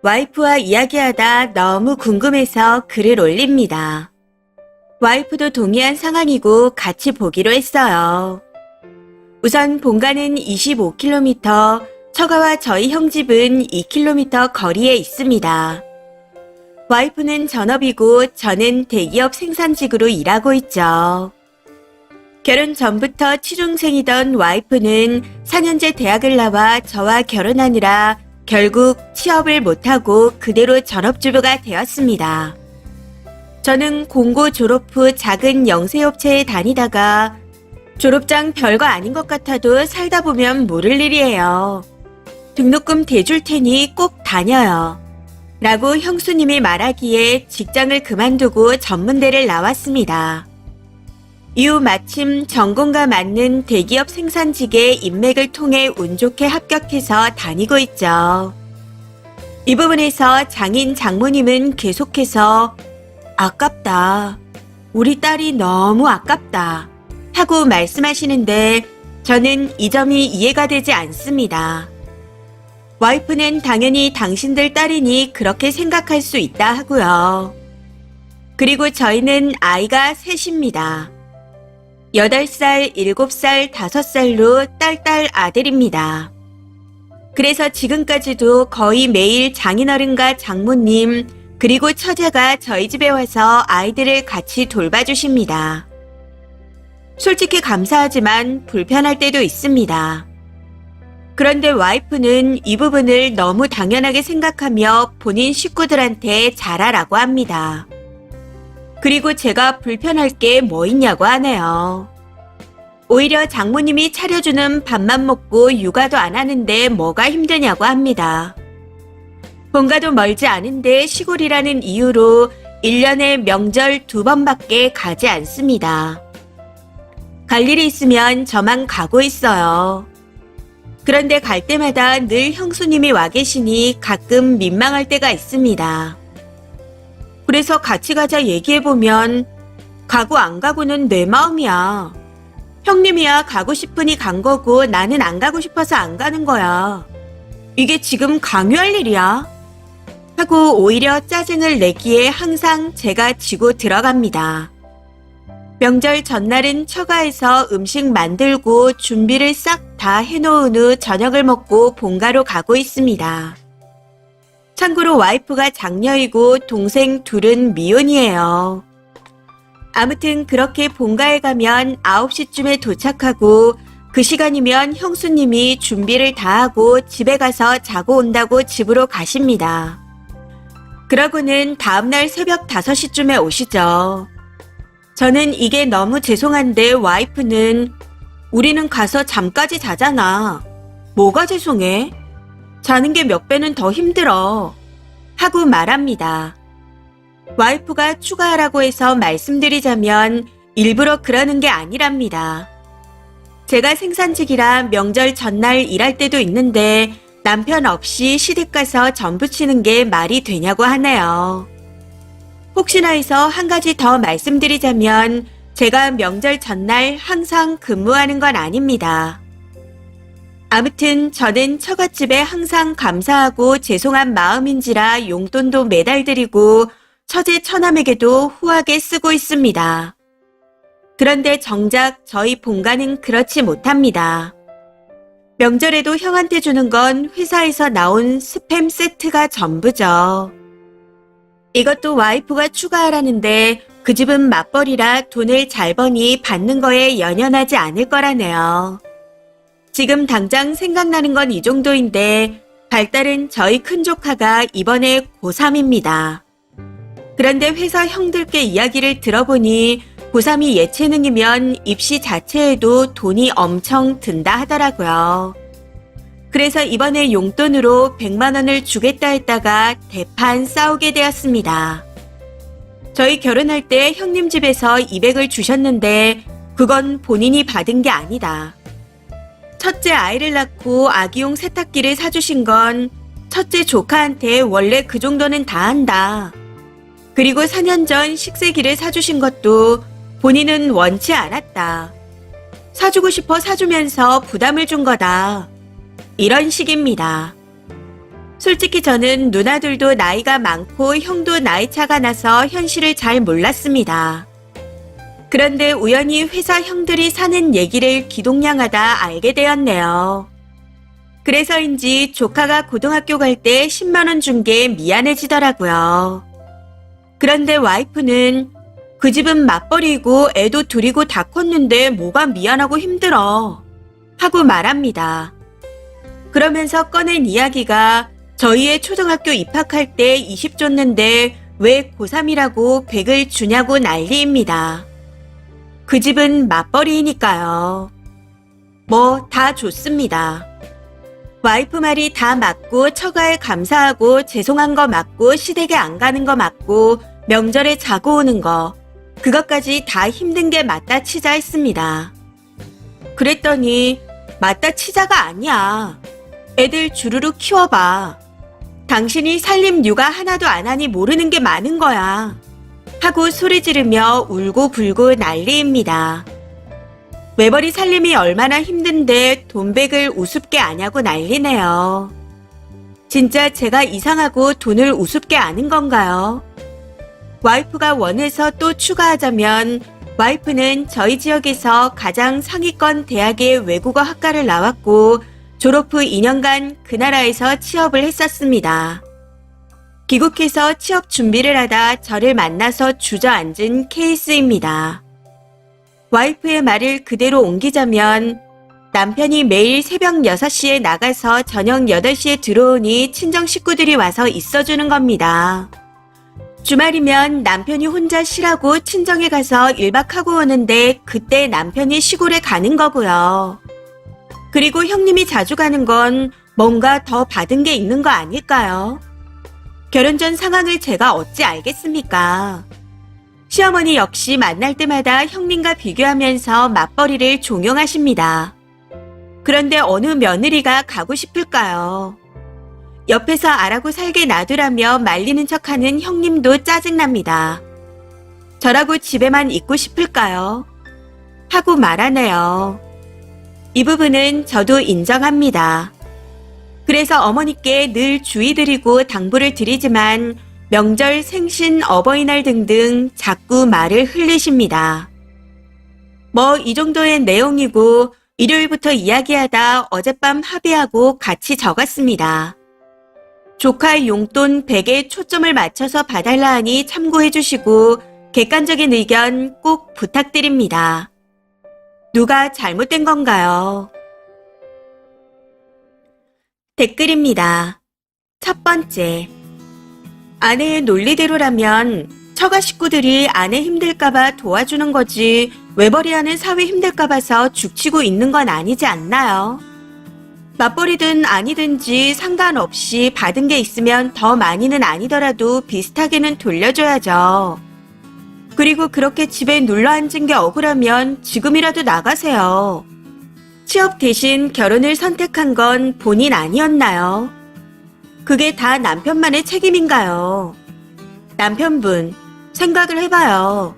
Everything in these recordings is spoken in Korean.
와이프와 이야기하다 너무 궁금해서 글을 올립니다. 와이프도 동의한 상황이고 같이 보기로 했어요. 우선 본가는 25km, 처가와 저희 형 집은 2km 거리에 있습니다. 와이프는 전업이고 저는 대기업 생산직으로 일하고 있죠. 결혼 전부터 취중생이던 와이프는 4년제 대학을 나와 저와 결혼하느라 결국 취업을 못하고 그대로 전업주부가 되었습니다. 저는 공고 졸업 후 작은 영세업체에 다니다가 졸업장 별거 아닌 것 같아도 살다 보면 모를 일이에요. 등록금 대줄 테니 꼭 다녀요. 라고 형수님이 말하기에 직장을 그만두고 전문대를 나왔습니다. 이후 마침 전공과 맞는 대기업 생산직에 인맥을 통해 운 좋게 합격해서 다니고 있죠. 이 부분에서 장인 장모님은 계속해서 아깝다. 우리 딸이 너무 아깝다. 하고 말씀하시는데 저는 이 점이 이해가 되지 않습니다. 와이프는 당연히 당신들 딸이니 그렇게 생각할 수 있다 하고요. 그리고 저희는 아이가 셋입니다. 8살, 7살, 5살로 딸 아들입니다. 그래서 지금까지도 거의 매일 장인어른과 장모님 그리고 처제가 저희 집에 와서 아이들을 같이 돌봐주십니다. 솔직히 감사하지만 불편할 때도 있습니다. 그런데 와이프는 이 부분을 너무 당연하게 생각하며 본인 식구들한테 잘하라고 합니다. 그리고 제가 불편할 게 뭐 있냐고 하네요. 오히려 장모님이 차려주는 밥만 먹고 육아도 안 하는데 뭐가 힘드냐고 합니다. 본가도 멀지 않은데 시골이라는 이유로 1년에 명절 2번밖에 가지 않습니다. 갈 일이 있으면 저만 가고 있어요. 그런데 갈 때마다 늘 형수님이 와 계시니 가끔 민망할 때가 있습니다. 그래서 같이 가자 얘기해보면 가고 안 가고는 내 마음이야. 형님이야 가고 싶으니 간 거고 나는 안 가고 싶어서 안 가는 거야. 이게 지금 강요할 일이야? 하고 오히려 짜증을 내기에 항상 제가 지고 들어갑니다. 명절 전날은 처가에서 음식 만들고 준비를 싹 다 해놓은 후 저녁을 먹고 본가로 가고 있습니다. 참고로 와이프가 장녀이고 동생 둘은 미혼이에요. 아무튼 그렇게 본가에 가면 9시쯤에 도착하고 그 시간이면 형수님이 준비를 다 하고 집에 가서 자고 온다고 집으로 가십니다. 그러고는 다음날 새벽 5시쯤에 오시죠. 저는 이게 너무 죄송한데 와이프는 우리는 가서 잠까지 자잖아. 뭐가 죄송해? 자는 게 몇 배는 더 힘들어. 하고 말합니다. 와이프가 추가하라고 해서 말씀드리자면 일부러 그러는 게 아니랍니다. 제가 생산직이라 명절 전날 일할 때도 있는데 남편 없이 시댁 가서 전 부치는 게 말이 되냐고 하네요. 혹시나 해서 한 가지 더 말씀드리자면 제가 명절 전날 항상 근무하는 건 아닙니다. 아무튼 저는 처갓집에 항상 감사하고 죄송한 마음인지라 용돈도 매달 드리고 처제 처남에게도 후하게 쓰고 있습니다. 그런데 정작 저희 본가는 그렇지 못합니다. 명절에도 형한테 주는 건 회사에서 나온 스팸 세트가 전부죠. 이것도 와이프가 추가하라는데 그 집은 맞벌이라 돈을 잘 버니 받는 거에 연연하지 않을 거라네요. 지금 당장 생각나는 건 이 정도인데 발달은 저희 큰 조카가 이번에 고3입니다. 그런데 회사 형들께 이야기를 들어보니 고3이 예체능이면 입시 자체에도 돈이 엄청 든다 하더라고요. 그래서 이번에 용돈으로 100만 원을 주겠다 했다가 대판 싸우게 되었습니다. 저희 결혼할 때 형님 집에서 200을 주셨는데 그건 본인이 받은 게 아니다. 첫째 아이를 낳고 아기용 세탁기를 사주신 건 첫째 조카한테 원래 그 정도는 다 한다. 그리고 4년 전 식세기를 사주신 것도 본인은 원치 않았다. 사주고 싶어 사주면서 부담을 준 거다. 이런 식입니다. 솔직히 저는 누나들도 나이가 많고 형도 나이 차가 나서 현실을 잘 몰랐습니다. 그런데 우연히 회사 형들이 사는 얘기를 기동량하다 알게 되었네요. 그래서인지 조카가 고등학교 갈 때 10만 원 준 게 미안해지더라고요. 그런데 와이프는 그 집은 맞벌이고 애도 둘이고 다 컸는데 뭐가 미안하고 힘들어 하고 말합니다. 그러면서 꺼낸 이야기가 저희의 초등학교 입학할 때 20 줬는데 왜 고3이라고 100을 주냐고 난리입니다. 그 집은 맞벌이니까요. 뭐 다 좋습니다. 와이프 말이 다 맞고 처가에 감사하고 죄송한 거 맞고 시댁에 안 가는 거 맞고 명절에 자고 오는 거 그것까지 다 힘든 게 맞다 치자 했습니다. 그랬더니 맞다 치자가 아니야. 애들 주르륵 키워봐. 당신이 살림 육아 하나도 안 하니 모르는 게 많은 거야. 하고 소리 지르며 울고 불고 난리입니다. 외벌이 살림이 얼마나 힘든데 돈백을 우습게 아냐고 난리네요. 진짜 제가 이상하고 돈을 우습게 아는 건가요? 와이프가 원해서 또 추가하자면 와이프는 저희 지역에서 가장 상위권 대학의 외국어 학과를 나왔고 졸업 후 2년간 그 나라에서 취업을 했었습니다. 귀국해서 취업 준비를 하다 저를 만나서 주저앉은 케이스입니다. 와이프의 말을 그대로 옮기자면 남편이 매일 새벽 6시에 나가서 저녁 8시에 들어오니 친정 식구들이 와서 있어주는 겁니다. 주말이면 남편이 혼자 쉬라고 친정에 가서 1박 하고 오는데 그때 남편이 시골에 가는 거고요. 그리고 형님이 자주 가는 건 뭔가 더 받은 게 있는 거 아닐까요? 결혼 전 상황을 제가 어찌 알겠습니까? 시어머니 역시 만날 때마다 형님과 비교하면서 맞벌이를 종용하십니다. 그런데 어느 며느리가 가고 싶을까요? 옆에서 알아고 살게 놔두라며 말리는 척하는 형님도 짜증납니다. 저라고 집에만 있고 싶을까요? 하고 말하네요. 이 부분은 저도 인정합니다. 그래서 어머니께 늘 주의드리고 당부를 드리지만 명절, 생신, 어버이날 등등 자꾸 말을 흘리십니다. 뭐 이 정도의 내용이고 일요일부터 이야기하다 어젯밤 합의하고 같이 적었습니다. 조카의 용돈 100에 초점을 맞춰서 봐달라 하니 참고해 주시고 객관적인 의견 꼭 부탁드립니다. 누가 잘못된 건가요? 댓글입니다. 첫 번째. 아내의 논리대로라면 처가 식구들이 아내 힘들까봐 도와주는 거지 외벌이하는 사위 힘들까봐서 죽치고 있는 건 아니지 않나요? 맞벌이든 아니든지 상관없이 받은 게 있으면 더 많이는 아니더라도 비슷하게는 돌려줘야죠. 그리고 그렇게 집에 눌러앉은 게 억울하면 지금이라도 나가세요. 취업 대신 결혼을 선택한 건 본인 아니었나요? 그게 다 남편만의 책임인가요? 남편분, 생각을 해봐요.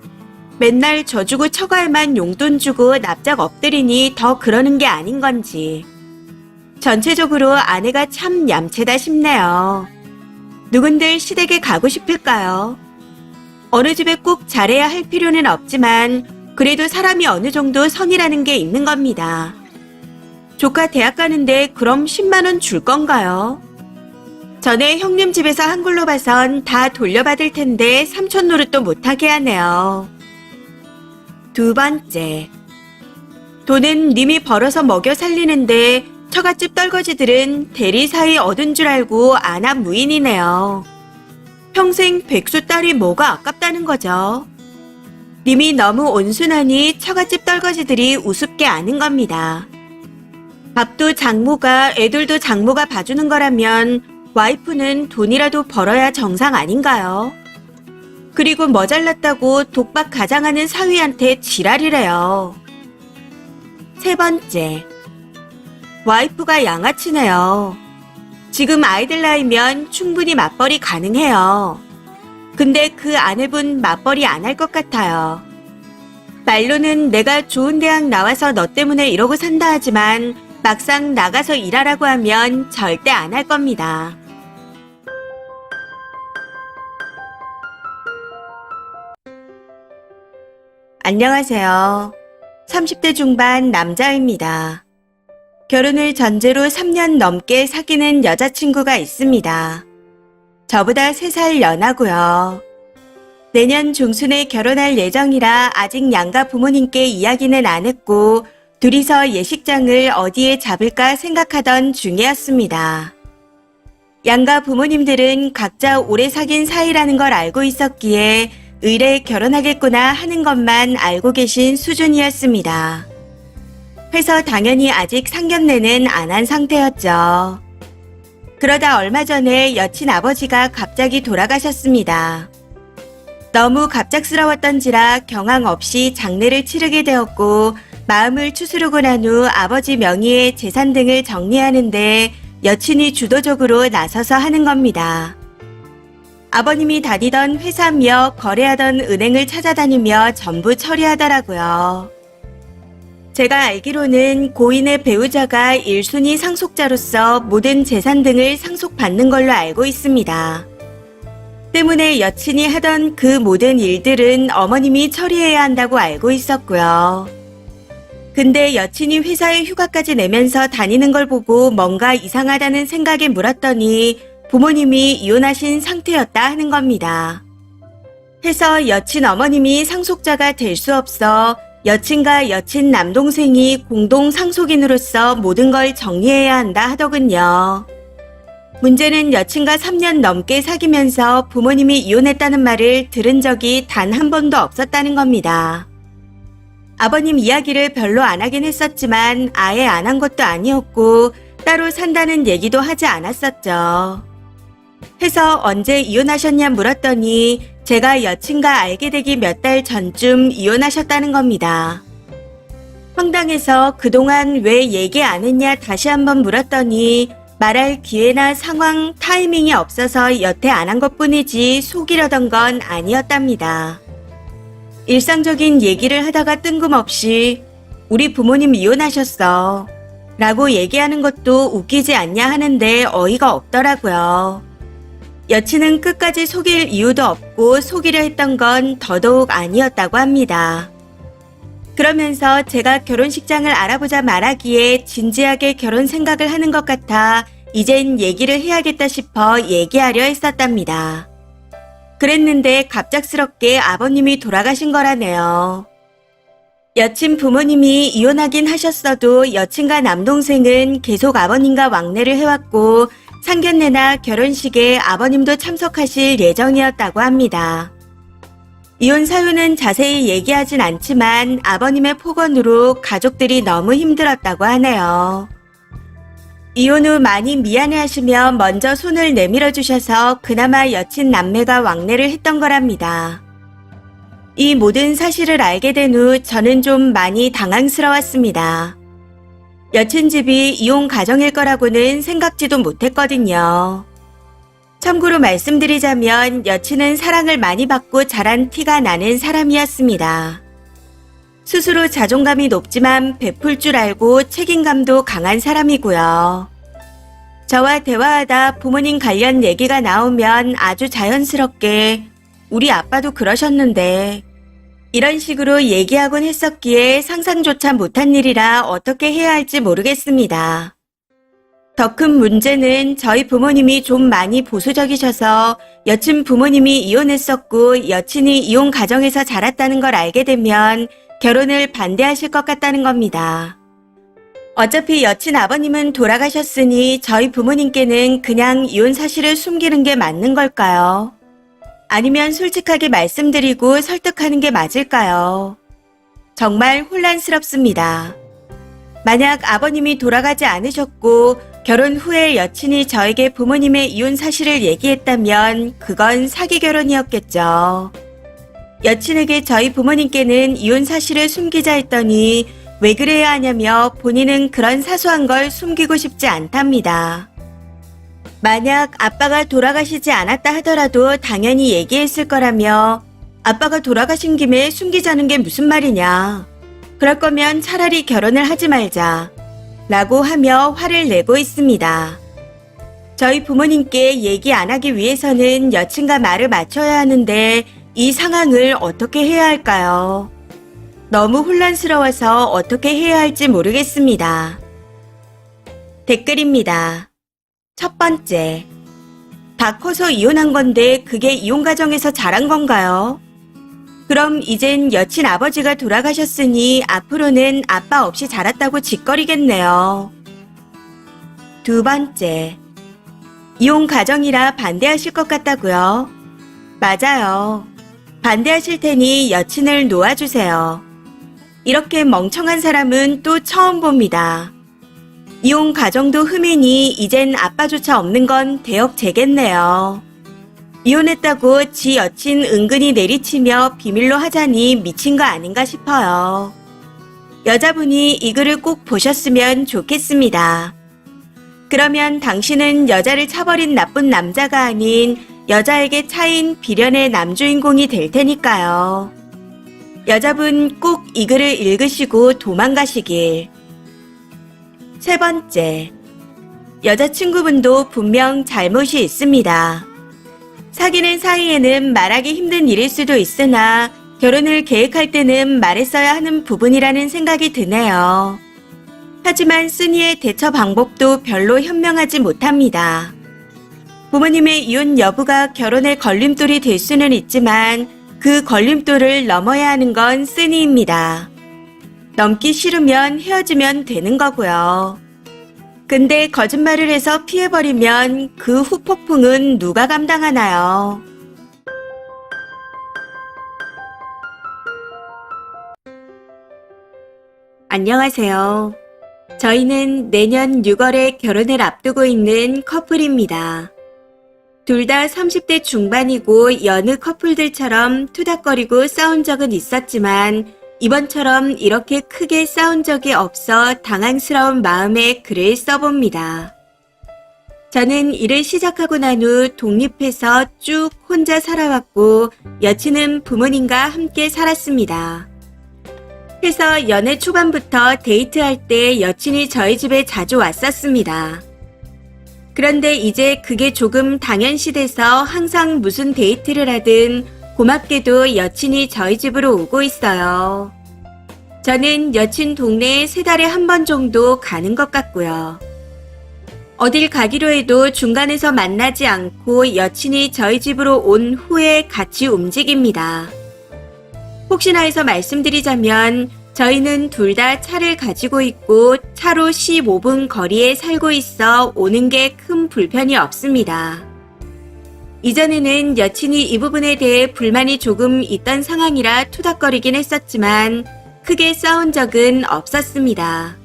맨날 져주고 처가에만 용돈 주고 납작 엎드리니 더 그러는 게 아닌 건지. 전체적으로 아내가 참 얌체다 싶네요. 누군들 시댁에 가고 싶을까요? 어느 집에 꼭 잘해야 할 필요는 없지만 그래도 사람이 어느 정도 선이라는 게 있는 겁니다. 조카 대학 가는데 그럼 10만 원 줄 건가요? 전에 형님 집에서 한 걸로 봐선 다 돌려받을 텐데 삼촌 노릇도 못하게 하네요. 두 번째. 돈은 님이 벌어서 먹여 살리는데 처갓집 떨거지들은 대리 사이 얻은 줄 알고 안합 무인이네요. 평생 백수 딸이 뭐가 아깝다는 거죠. 님이 너무 온순하니 처갓집 떨거지들이 우습게 아는 겁니다. 밥도 장모가 애들도 장모가 봐주는 거라면 와이프는 돈이라도 벌어야 정상 아닌가요? 그리고 뭐 잘났다고 독박 가장하는 사위한테 지랄이래요. 세 번째. 와이프가 양아치네요. 지금 아이들 나이면 충분히 맞벌이 가능해요. 근데 그 아내분 맞벌이 안 할 것 같아요. 말로는 내가 좋은 대학 나와서 너 때문에 이러고 산다 하지만 막상 나가서 일하라고 하면 절대 안 할 겁니다. 안녕하세요. 30대 중반 남자입니다. 결혼을 전제로 3년 넘게 사귀는 여자친구가 있습니다. 저보다 3살 연하고요. 내년 중순에 결혼할 예정이라 아직 양가 부모님께 이야기는 안 했고 둘이서 예식장을 어디에 잡을까 생각하던 중이었습니다. 양가 부모님들은 각자 오래 사귄 사이라는 걸 알고 있었기에 의례 결혼하겠구나 하는 것만 알고 계신 수준이었습니다. 해서 당연히 아직 상견례는 안 한 상태였죠. 그러다 얼마 전에 여친 아버지가 갑자기 돌아가셨습니다. 너무 갑작스러웠던지라 경황 없이 장례를 치르게 되었고 마음을 추스르고 난 후 아버지 명의의 재산 등을 정리하는데 여친이 주도적으로 나서서 하는 겁니다. 아버님이 다니던 회사며 거래하던 은행을 찾아다니며 전부 처리하더라고요. 제가 알기로는 고인의 배우자가 1순위 상속자로서 모든 재산 등을 상속받는 걸로 알고 있습니다. 때문에 여친이 하던 그 모든 일들은 어머님이 처리해야 한다고 알고 있었고요. 근데 여친이 회사에 휴가까지 내면서 다니는 걸 보고 뭔가 이상하다는 생각에 물었더니 부모님이 이혼하신 상태였다 하는 겁니다. 해서 여친 어머님이 상속자가 될 수 없어 여친과 여친 남동생이 공동 상속인으로서 모든 걸 정리해야 한다 하더군요. 문제는 여친과 3년 넘게 사귀면서 부모님이 이혼했다는 말을 들은 적이 단 한 번도 없었다는 겁니다. 아버님 이야기를 별로 안 하긴 했었지만 아예 안 한 것도 아니었고 따로 산다는 얘기도 하지 않았었죠. 해서 언제 이혼하셨냐 물었더니 제가 여친과 알게 되기 몇 달 전쯤 이혼하셨다는 겁니다. 황당해서 그동안 왜 얘기 안 했냐 다시 한번 물었더니 말할 기회나 상황, 타이밍이 없어서 여태 안 한 것뿐이지 속이려던 건 아니었답니다. 일상적인 얘기를 하다가 뜬금없이 우리 부모님 이혼하셨어 라고 얘기하는 것도 웃기지 않냐 하는데 어이가 없더라고요. 여친은 끝까지 속일 이유도 없고 속이려 했던 건 더더욱 아니었다고 합니다. 그러면서 제가 결혼식장을 알아보자 말하기에 진지하게 결혼 생각을 하는 것 같아 이젠 얘기를 해야겠다 싶어 얘기하려 했었답니다. 그랬는데 갑작스럽게 아버님이 돌아가신 거라네요. 여친 부모님이 이혼하긴 하셨어도 여친과 남동생은 계속 아버님과 왕래를 해왔고 상견례나 결혼식에 아버님도 참석하실 예정이었다고 합니다. 이혼 사유는 자세히 얘기하진 않지만 아버님의 폭언으로 가족들이 너무 힘들었다고 하네요. 이혼 후 많이 미안해하시며 먼저 손을 내밀어 주셔서 그나마 여친 남매가 왕래를 했던 거랍니다. 이 모든 사실을 알게 된 후 저는 좀 많이 당황스러웠습니다. 여친 집이 이혼 가정일 거라고는 생각지도 못했거든요. 참고로 말씀드리자면 여친은 사랑을 많이 받고 자란 티가 나는 사람이었습니다. 스스로 자존감이 높지만 베풀 줄 알고 책임감도 강한 사람이고요. 저와 대화하다 부모님 관련 얘기가 나오면 아주 자연스럽게 우리 아빠도 그러셨는데 이런 식으로 얘기하곤 했었기에 상상조차 못한 일이라 어떻게 해야 할지 모르겠습니다. 더 큰 문제는 저희 부모님이 좀 많이 보수적이셔서 여친 부모님이 이혼했었고 여친이 이혼 가정에서 자랐다는 걸 알게 되면 결혼을 반대하실 것 같다는 겁니다. 어차피 여친 아버님은 돌아가셨으니 저희 부모님께는 그냥 이혼 사실을 숨기는 게 맞는 걸까요? 아니면 솔직하게 말씀드리고 설득하는 게 맞을까요? 정말 혼란스럽습니다. 만약 아버님이 돌아가지 않으셨고 결혼 후에 여친이 저에게 부모님의 이혼 사실을 얘기했다면 그건 사기 결혼이었겠죠. 여친에게 저희 부모님께는 이혼 사실을 숨기자 했더니 왜 그래야 하냐며 본인은 그런 사소한 걸 숨기고 싶지 않답니다. 만약 아빠가 돌아가시지 않았다 하더라도 당연히 얘기했을 거라며 아빠가 돌아가신 김에 숨기자는 게 무슨 말이냐. 그럴 거면 차라리 결혼을 하지 말자 라고 하며 화를 내고 있습니다. 저희 부모님께 얘기 안 하기 위해서는 여친과 말을 맞춰야 하는데 이 상황을 어떻게 해야 할까요? 너무 혼란스러워서 어떻게 해야 할지 모르겠습니다. 댓글입니다. 첫 번째. 다 커서 이혼한 건데 그게 이혼 과정에서 잘한 건가요? 그럼 이젠 여친 아버지가 돌아가셨으니 앞으로는 아빠 없이 자랐다고 짓거리겠네요. 두 번째. 이혼 가정이라 반대하실 것 같다고요? 맞아요. 반대하실 테니 여친을 놓아주세요. 이렇게 멍청한 사람은 또 처음 봅니다. 이혼 가정도 흠이니 이젠 아빠조차 없는 건 대역죄겠네요. 이혼했다고 지 여친 은근히 내리치며 비밀로 하자니 미친 거 아닌가 싶어요. 여자분이 이 글을 꼭 보셨으면 좋겠습니다. 그러면 당신은 여자를 차버린 나쁜 남자가 아닌 여자에게 차인 비련의 남주인공이 될 테니까요. 여자분 꼭 이 글을 읽으시고 도망가시길. 세 번째. 여자친구분도 분명 잘못이 있습니다. 사귀는 사이에는 말하기 힘든 일일 수도 있으나 결혼을 계획할 때는 말했어야 하는 부분이라는 생각이 드네요. 하지만 쓰니의 대처 방법도 별로 현명하지 못합니다. 부모님의 이혼 여부가 결혼의 걸림돌이 될 수는 있지만 그 걸림돌을 넘어야 하는 건 쓰니입니다. 넘기 싫으면 헤어지면 되는 거고요. 근데 거짓말을 해서 피해버리면 그 후폭풍은 누가 감당하나요? 안녕하세요. 저희는 내년 6월에 결혼을 앞두고 있는 커플입니다. 둘 다 30대 중반이고 여느 커플들처럼 투닥거리고 싸운 적은 있었지만 이번처럼 이렇게 크게 싸운 적이 없어 당황스러운 마음에 글을 써봅니다. 저는 일을 시작하고 난 후 독립해서 쭉 혼자 살아왔고 여친은 부모님과 함께 살았습니다. 해서 연애 초반부터 데이트할 때 여친이 저희 집에 자주 왔었습니다. 그런데 이제 그게 조금 당연시돼서 항상 무슨 데이트를 하든 고맙게도 여친이 저희 집으로 오고 있어요. 저는 여친 동네에 3달에 한 번 정도 가는 것 같고요. 어딜 가기로 해도 중간에서 만나지 않고 여친이 저희 집으로 온 후에 같이 움직입니다. 혹시나 해서 말씀드리자면 저희는 둘 다 차를 가지고 있고 차로 15분 거리에 살고 있어 오는 게 큰 불편이 없습니다. 이전에는 여친이 이 부분에 대해 불만이 조금 있던 상황이라 투닥거리긴 했었지만 크게 싸운 적은 없었습니다.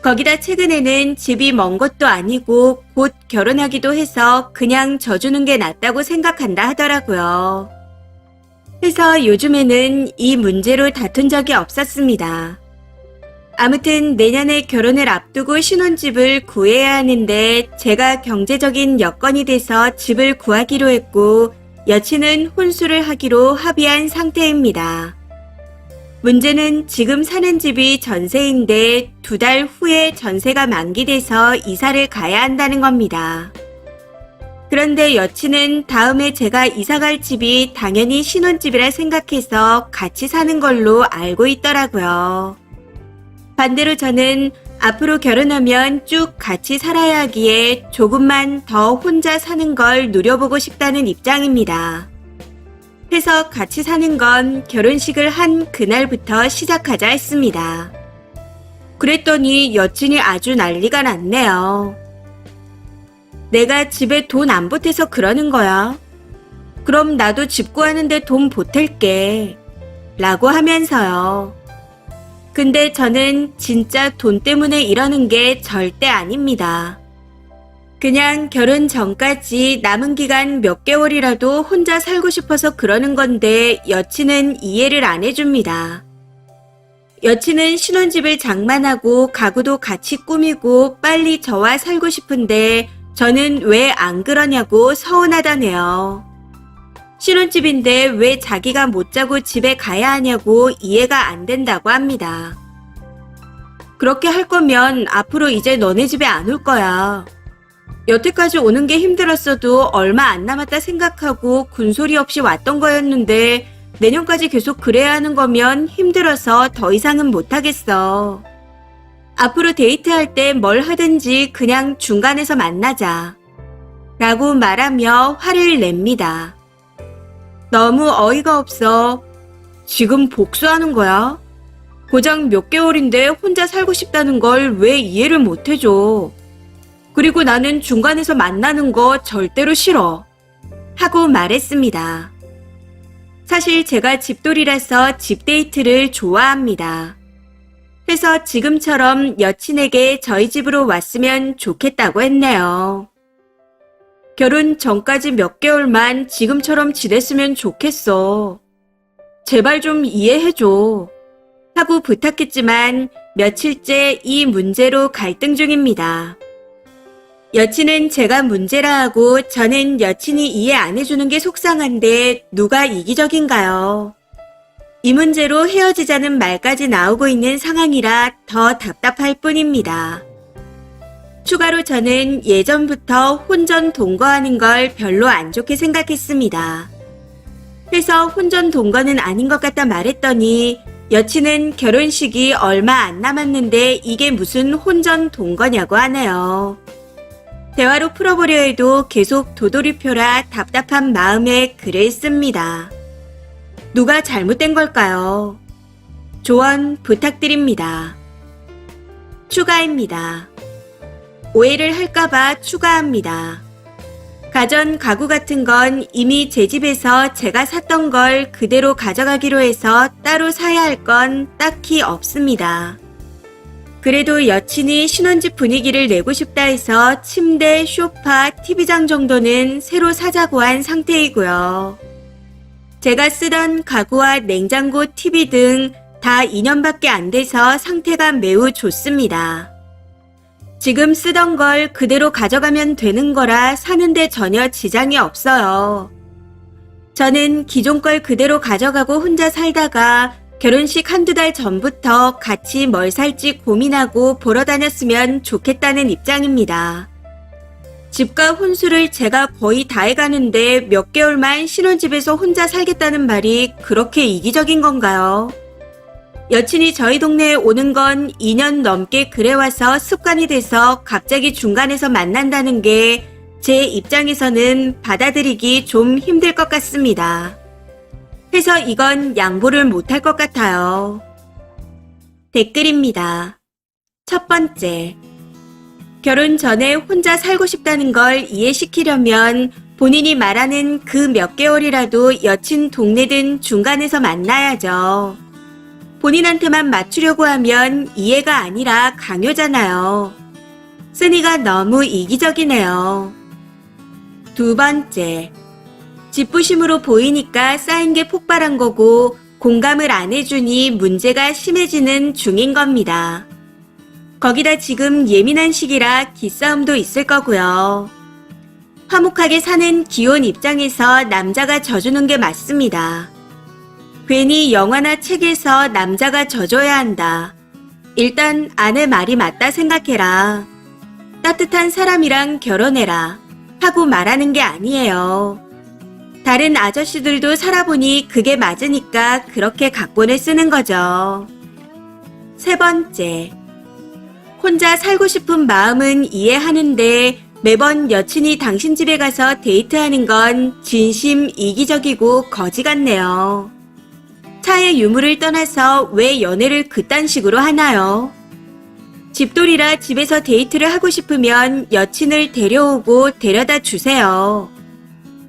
거기다 최근에는 집이 먼 것도 아니고 곧 결혼하기도 해서 그냥 져주는 게 낫다고 생각한다 하더라고요. 해서 요즘에는 이 문제로 다툰 적이 없었습니다. 아무튼 내년에 결혼을 앞두고 신혼집을 구해야 하는데 제가 경제적인 여건이 돼서 집을 구하기로 했고 여친은 혼수를 하기로 합의한 상태입니다. 문제는 지금 사는 집이 전세인데 2달 후에 전세가 만기돼서 이사를 가야 한다는 겁니다. 그런데 여친은 다음에 제가 이사갈 집이 당연히 신혼집이라 생각해서 같이 사는 걸로 알고 있더라고요. 반대로 저는 앞으로 결혼하면 쭉 같이 살아야 하기에 조금만 더 혼자 사는 걸 누려보고 싶다는 입장입니다. 해서 같이 사는 건 결혼식을 한 그날부터 시작하자 했습니다. 그랬더니 여친이 아주 난리가 났네요. 내가 집에 돈 안 보태서 그러는 거야. 그럼 나도 집 구하는데 돈 보탤게. 라고 하면서요. 근데 저는 진짜 돈 때문에 이러는 게 절대 아닙니다. 그냥 결혼 전까지 남은 기간 몇 개월이라도 혼자 살고 싶어서 그러는 건데 여친은 이해를 안 해줍니다. 여친은 신혼집을 장만하고 가구도 같이 꾸미고 빨리 저와 살고 싶은데 저는 왜 안 그러냐고 서운하다네요. 신혼집인데 왜 자기가 못 자고 집에 가야 하냐고 이해가 안 된다고 합니다. 그렇게 할 거면 앞으로 이제 너네 집에 안 올 거야. 여태까지 오는 게 힘들었어도 얼마 안 남았다 생각하고 군소리 없이 왔던 거였는데 내년까지 계속 그래야 하는 거면 힘들어서 더 이상은 못하겠어. 앞으로 데이트할 때 뭘 하든지 그냥 중간에서 만나자. 라고 말하며 화를 냅니다. 너무 어이가 없어. 지금 복수하는 거야? 고작 몇 개월인데 혼자 살고 싶다는 걸 왜 이해를 못 해줘? 그리고 나는 중간에서 만나는 거 절대로 싫어. 하고 말했습니다. 사실 제가 집돌이라서 집데이트를 좋아합니다. 그래서 지금처럼 여친에게 저희 집으로 왔으면 좋겠다고 했네요. 결혼 전까지 몇 개월만 지금처럼 지냈으면 좋겠어. 제발 좀 이해해줘. 하고 부탁했지만 며칠째 이 문제로 갈등 중입니다. 여친은 제가 문제라 하고 저는 여친이 이해 안 해주는 게 속상한데 누가 이기적인가요? 이 문제로 헤어지자는 말까지 나오고 있는 상황이라 더 답답할 뿐입니다. 추가로 저는 예전부터 혼전 동거하는 걸 별로 안 좋게 생각했습니다. 그래서 혼전 동거는 아닌 것 같다 말했더니 여친은 결혼식이 얼마 안 남았는데 이게 무슨 혼전 동거냐고 하네요. 대화로 풀어보려 해도 계속 도돌이표라 답답한 마음에 글을 씁니다. 누가 잘못된 걸까요? 조언 부탁드립니다. 추가입니다. 오해를 할까봐 추가합니다. 가전, 가구 같은 건 이미 제 집에서 제가 샀던 걸 그대로 가져가기로 해서 따로 사야 할 건 딱히 없습니다. 그래도 여친이 신혼집 분위기를 내고 싶다 해서 침대, 소파, TV장 정도는 새로 사자고 한 상태이고요. 제가 쓰던 가구와 냉장고, TV 등 다 2년밖에 안 돼서 상태가 매우 좋습니다. 지금 쓰던 걸 그대로 가져가면 되는 거라 사는데 전혀 지장이 없어요. 저는 기존 걸 그대로 가져가고 혼자 살다가 결혼식 한두 달 전부터 같이 뭘 살지 고민하고 보러 다녔으면 좋겠다는 입장입니다. 집과 혼수를 제가 거의 다 해가는데 몇 개월만 신혼집에서 혼자 살겠다는 말이 그렇게 이기적인 건가요? 여친이 저희 동네에 오는 건 2년 넘게 그래와서 습관이 돼서 갑자기 중간에서 만난다는 게 제 입장에서는 받아들이기 좀 힘들 것 같습니다. 해서 이건 양보를 못할 것 같아요. 댓글입니다. 첫 번째. 결혼 전에 혼자 살고 싶다는 걸 이해시키려면 본인이 말하는 그 몇 개월이라도 여친 동네든 중간에서 만나야죠. 본인한테만 맞추려고 하면 이해가 아니라 강요잖아요. 쓰니가 너무 이기적이네요. 두 번째. 짓부심으로 보이니까 쌓인 게 폭발한 거고 공감을 안 해주니 문제가 심해지는 중인 겁니다. 거기다 지금 예민한 시기라 기싸움도 있을 거고요. 화목하게 사는 기혼 입장에서 남자가 져주는 게 맞습니다. 괜히 영화나 책에서 남자가 져줘야 한다. 일단 아내 말이 맞다 생각해라. 따뜻한 사람이랑 결혼해라. 하고 말하는 게 아니에요. 다른 아저씨들도 살아보니 그게 맞으니까 그렇게 각본을 쓰는 거죠. 세 번째. 혼자 살고 싶은 마음은 이해하는데 매번 여친이 당신 집에 가서 데이트하는 건 진심 이기적이고 거지 같네요. 차의 유무를 떠나서 왜 연애를 그딴 식으로 하나요? 집돌이라 집에서 데이트를 하고 싶으면 여친을 데려오고 데려다 주세요.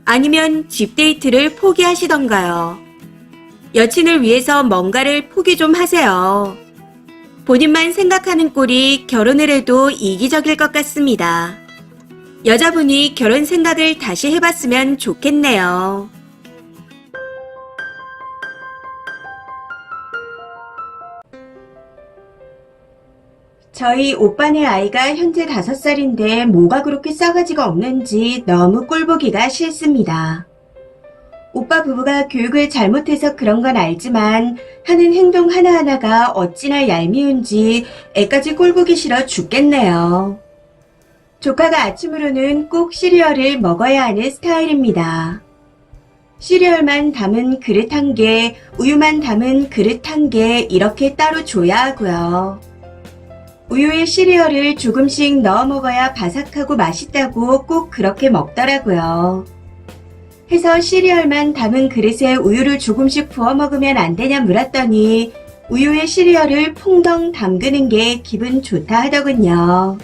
아니면 집 데이트를 포기하시던가요. 여친을 위해서 뭔가를 포기 좀 하세요. 본인만 생각하는 꼴이 결혼을 해도 이기적일 것 같습니다. 여자분이 결혼 생각을 다시 해봤으면 좋겠네요. 저희 오빠네 아이가 현재 5살인데 뭐가 그렇게 싸가지가 없는지 너무 꼴보기가 싫습니다. 오빠 부부가 교육을 잘못해서 그런 건 알지만 하는 행동 하나하나가 어찌나 얄미운지 애까지 꼴보기 싫어 죽겠네요. 조카가 아침으로는 꼭 시리얼을 먹어야 하는 스타일입니다. 시리얼만 담은 그릇 1개, 우유만 담은 그릇 1개 이렇게 따로 줘야 하고요. 우유에 시리얼을 조금씩 넣어 먹어야 바삭하고 맛있다고 꼭 그렇게 먹더라고요. 해서 시리얼만 담은 그릇에 우유를 조금씩 부어 먹으면 안 되냐 물었더니 우유에 시리얼을 퐁덩 담그는 게 기분 좋다 하더군요.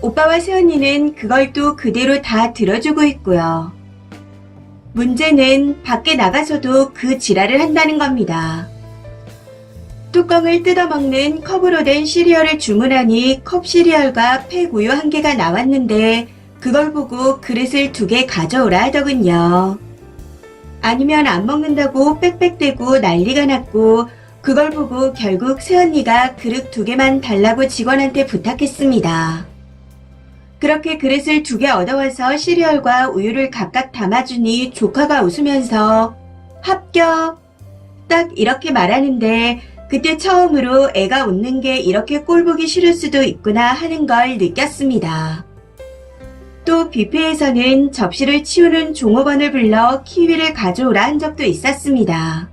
오빠와 새언니는 그걸 또 그대로 다 들어주고 있고요. 문제는 밖에 나가서도 그 지랄을 한다는 겁니다. 뚜껑을 뜯어먹는 컵으로 된 시리얼을 주문하니 컵 시리얼과 팩 우유 1개가 나왔는데 그걸 보고 그릇을 2개 가져오라 하더군요. 아니면 안 먹는다고 빽빽대고 난리가 났고 그걸 보고 결국 새언니가 그릇 2개만 달라고 직원한테 부탁했습니다. 그렇게 그릇을 2개 얻어와서 시리얼과 우유를 각각 담아주니 조카가 웃으면서 합격! 딱 이렇게 말하는데 그때 처음으로 애가 웃는 게 이렇게 꼴보기 싫을 수도 있구나 하는 걸 느꼈습니다. 또 뷔페에서는 접시를 치우는 종업원을 불러 키위를 가져오라 한 적도 있었습니다.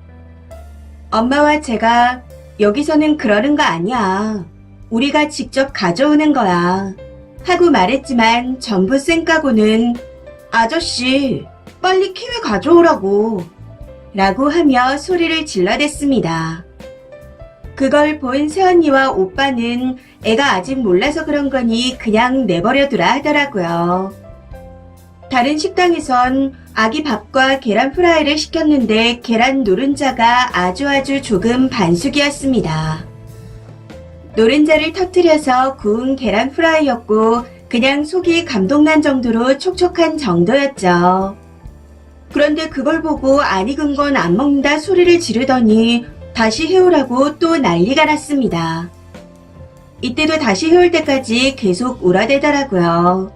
엄마와 제가 여기서는 그러는 거 아니야. 우리가 직접 가져오는 거야. 하고 말했지만 전부 쌩까고는 아저씨 빨리 키위 가져오라고 라고 하며 소리를 질러댔습니다. 그걸 본 새언니와 오빠는 애가 아직 몰라서 그런 거니 그냥 내버려두라 하더라고요. 다른 식당에선 아기 밥과 계란 프라이를 시켰는데 계란 노른자가 아주 조금 반숙이었습니다. 노른자를 터뜨려서 구운 계란 프라이였고 그냥 속이 감동난 정도로 촉촉한 정도였죠. 그런데 그걸 보고 안 익은 건 안 먹는다 소리를 지르더니 다시 해오라고 또 난리가 났습니다. 이때도 다시 해올 때까지 계속 울어대더라고요.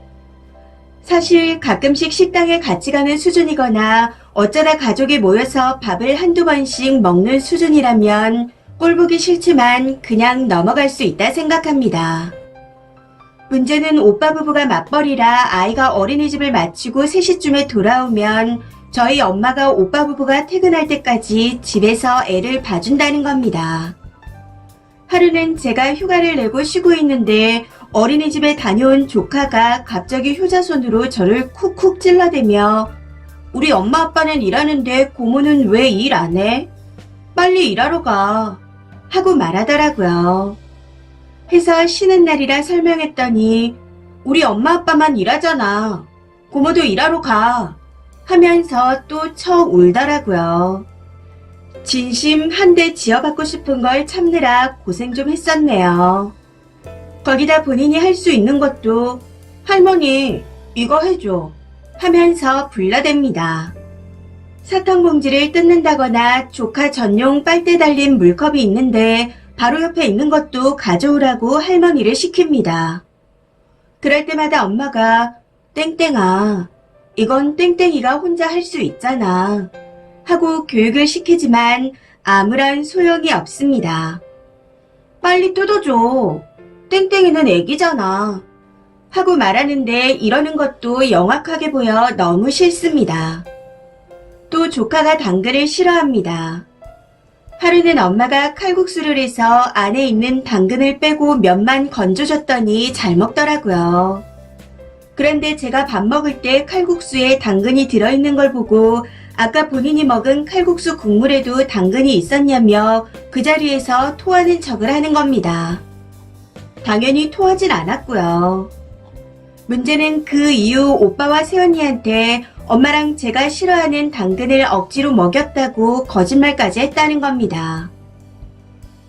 사실 가끔씩 식당에 같이 가는 수준이거나 어쩌다 가족이 모여서 밥을 한두 번씩 먹는 수준이라면 꼴보기 싫지만 그냥 넘어갈 수 있다 생각합니다. 문제는 오빠 부부가 맞벌이라 아이가 어린이집을 마치고 3시쯤에 돌아오면 저희 엄마가 오빠 부부가 퇴근할 때까지 집에서 애를 봐준다는 겁니다. 하루는 제가 휴가를 내고 쉬고 있는데 어린이집에 다녀온 조카가 갑자기 효자손으로 저를 쿡쿡 찔러대며 우리 엄마 아빠는 일하는데 고모는 왜 일 안 해? 빨리 일하러 가. 하고 말하더라고요. 해서 쉬는 날이라 설명했더니 우리 엄마 아빠만 일하잖아. 고모도 일하러 가. 하면서 또 쳐 울더라고요. 진심 한 대 지어받고 싶은 걸 참느라 고생 좀 했었네요. 거기다 본인이 할 수 있는 것도 할머니 이거 해줘 하면서 불러댑니다. 사탕 봉지를 뜯는다거나 조카 전용 빨대 달린 물컵이 있는데 바로 옆에 있는 것도 가져오라고 할머니를 시킵니다. 그럴 때마다 엄마가 땡땡아 이건 땡땡이가 혼자 할 수 있잖아 하고 교육을 시키지만 아무런 소용이 없습니다. 빨리 뜯어줘. 땡땡이는 애기잖아. 하고 말하는데 이러는 것도 영악하게 보여 너무 싫습니다. 또 조카가 당근을 싫어합니다. 하루는 엄마가 칼국수를 해서 안에 있는 당근을 빼고 면만 건져줬더니 잘 먹더라고요. 그런데 제가 밥 먹을 때 칼국수에 당근이 들어있는 걸 보고 아까 본인이 먹은 칼국수 국물에도 당근이 있었냐며 그 자리에서 토하는 척을 하는 겁니다. 당연히 토하진 않았고요. 문제는 그 이후 오빠와 새언니한테 엄마랑 제가 싫어하는 당근을 억지로 먹였다고 거짓말까지 했다는 겁니다.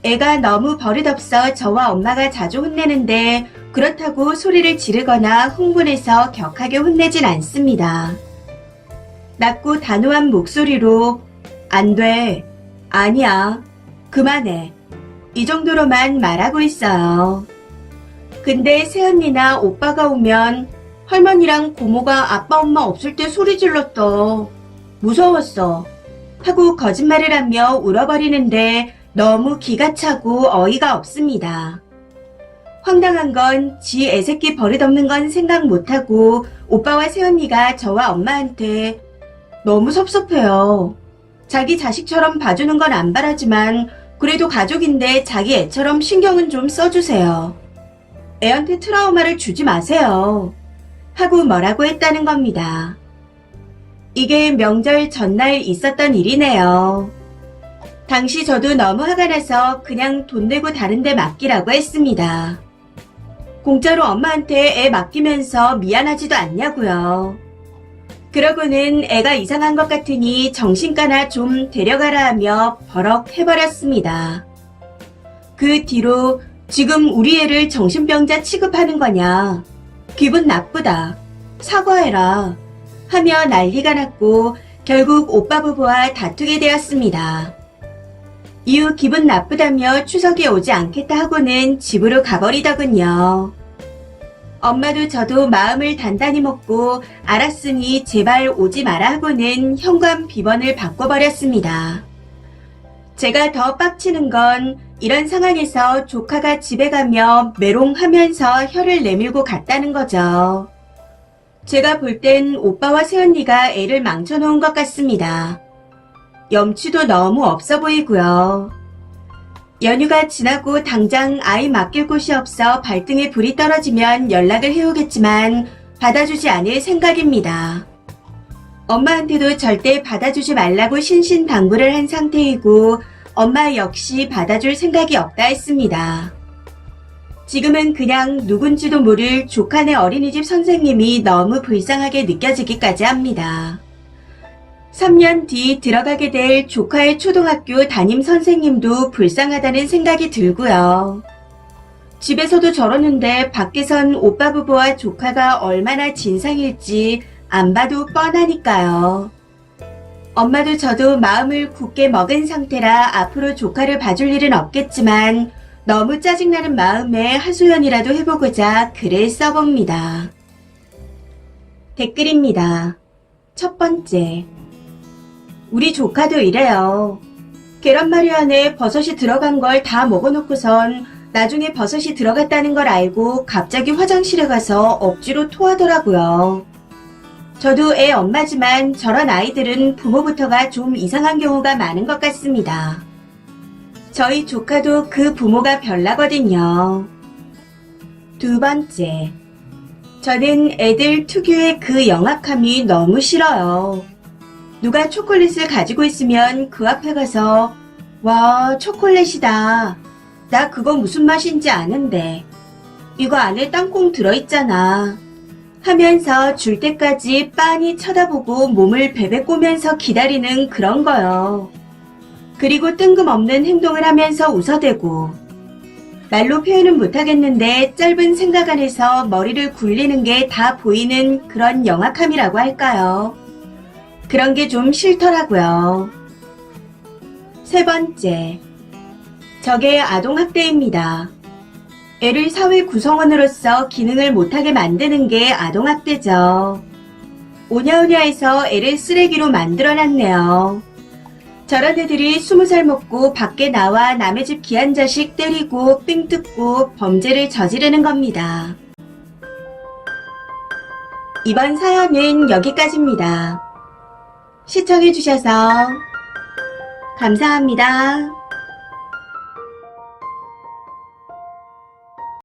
애가 너무 버릇없어 저와 엄마가 자주 혼내는데 그렇다고 소리를 지르거나 흥분해서 격하게 혼내진 않습니다. 낮고 단호한 목소리로 안 돼, 아니야, 그만해 이 정도로만 말하고 있어요. 근데 새언니나 오빠가 오면 할머니랑 고모가 아빠 엄마 없을 때 소리 질렀어. 무서웠어. 하고 거짓말을 하며 울어버리는데 너무 기가 차고 어이가 없습니다. 황당한 건 지 애새끼 버릇없는 건 생각 못하고 오빠와 새언니가 저와 엄마한테 너무 섭섭해요. 자기 자식처럼 봐주는 건 안 바라지만 그래도 가족인데 자기 애처럼 신경은 좀 써주세요. 애한테 트라우마를 주지 마세요. 하고 뭐라고 했다는 겁니다. 이게 명절 전날 있었던 일이네요. 당시 저도 너무 화가 나서 그냥 돈 내고 다른 데 맡기라고 했습니다. 공짜로 엄마한테 애 맡기면서 미안하지도 않냐고요. 그러고는 애가 이상한 것 같으니 정신과나 좀 데려가라 하며 버럭 해버렸습니다. 그 뒤로 지금 우리 애를 정신병자 취급하는 거냐? 기분 나쁘다. 사과해라. 하며 난리가 났고 결국 오빠 부부와 다투게 되었습니다. 이후 기분 나쁘다며 추석에 오지 않겠다 하고는 집으로 가버리더군요. 엄마도 저도 마음을 단단히 먹고 알았으니 제발 오지 마라 하고는 현관 비번을 바꿔버렸습니다. 제가 더 빡치는 건 이런 상황에서 조카가 집에 가며 메롱하면서 혀를 내밀고 갔다는 거죠. 제가 볼 땐 오빠와 새언니가 애를 망쳐놓은 것 같습니다. 염치도 너무 없어 보이고요. 연휴가 지나고 당장 아이 맡길 곳이 없어 발등에 불이 떨어지면 연락을 해오겠지만 받아주지 않을 생각입니다. 엄마한테도 절대 받아주지 말라고 신신당부를 한 상태이고 엄마 역시 받아줄 생각이 없다 했습니다. 지금은 그냥 누군지도 모를 조카네 어린이집 선생님이 너무 불쌍하게 느껴지기까지 합니다. 3년 뒤 들어가게 될 조카의 초등학교 담임 선생님도 불쌍하다는 생각이 들고요. 집에서도 저러는데 밖에선 오빠 부부와 조카가 얼마나 진상일지 안 봐도 뻔하니까요. 엄마도 저도 마음을 굳게 먹은 상태라 앞으로 조카를 봐줄 일은 없겠지만 너무 짜증나는 마음에 하소연이라도 해보고자 글을 써봅니다. 댓글입니다. 첫 번째. 우리 조카도 이래요. 계란말이 안에 버섯이 들어간 걸 다 먹어놓고선 나중에 버섯이 들어갔다는 걸 알고 갑자기 화장실에 가서 억지로 토하더라고요. 저도 애 엄마지만 저런 아이들은 부모부터가 좀 이상한 경우가 많은 것 같습니다. 저희 조카도 그 부모가 별나거든요. 두 번째. 저는 애들 특유의 그 영악함이 너무 싫어요. 누가 초콜릿을 가지고 있으면 그 앞에 가서 와, 초콜릿이다. 나 그거 무슨 맛인지 아는데. 이거 안에 땅콩 들어있잖아. 하면서 줄 때까지 빤히 쳐다보고 몸을 베베 꼬면서 기다리는 그런 거요. 그리고 뜬금없는 행동을 하면서 웃어대고. 말로 표현은 못하겠는데 짧은 생각 안에서 머리를 굴리는 게 다 보이는 그런 영악함이라고 할까요? 그런 게 좀 싫더라고요. 세 번째. 저게 아동학대입니다. 애를 사회 구성원으로서 기능을 못하게 만드는 게 아동학대죠. 오냐오냐해서 애를 쓰레기로 만들어놨네요. 저런 애들이 20살 먹고 밖에 나와 남의 집 귀한 자식 때리고 삥 뜯고 범죄를 저지르는 겁니다. 이번 사연은 여기까지입니다. 시청해주셔서 감사합니다.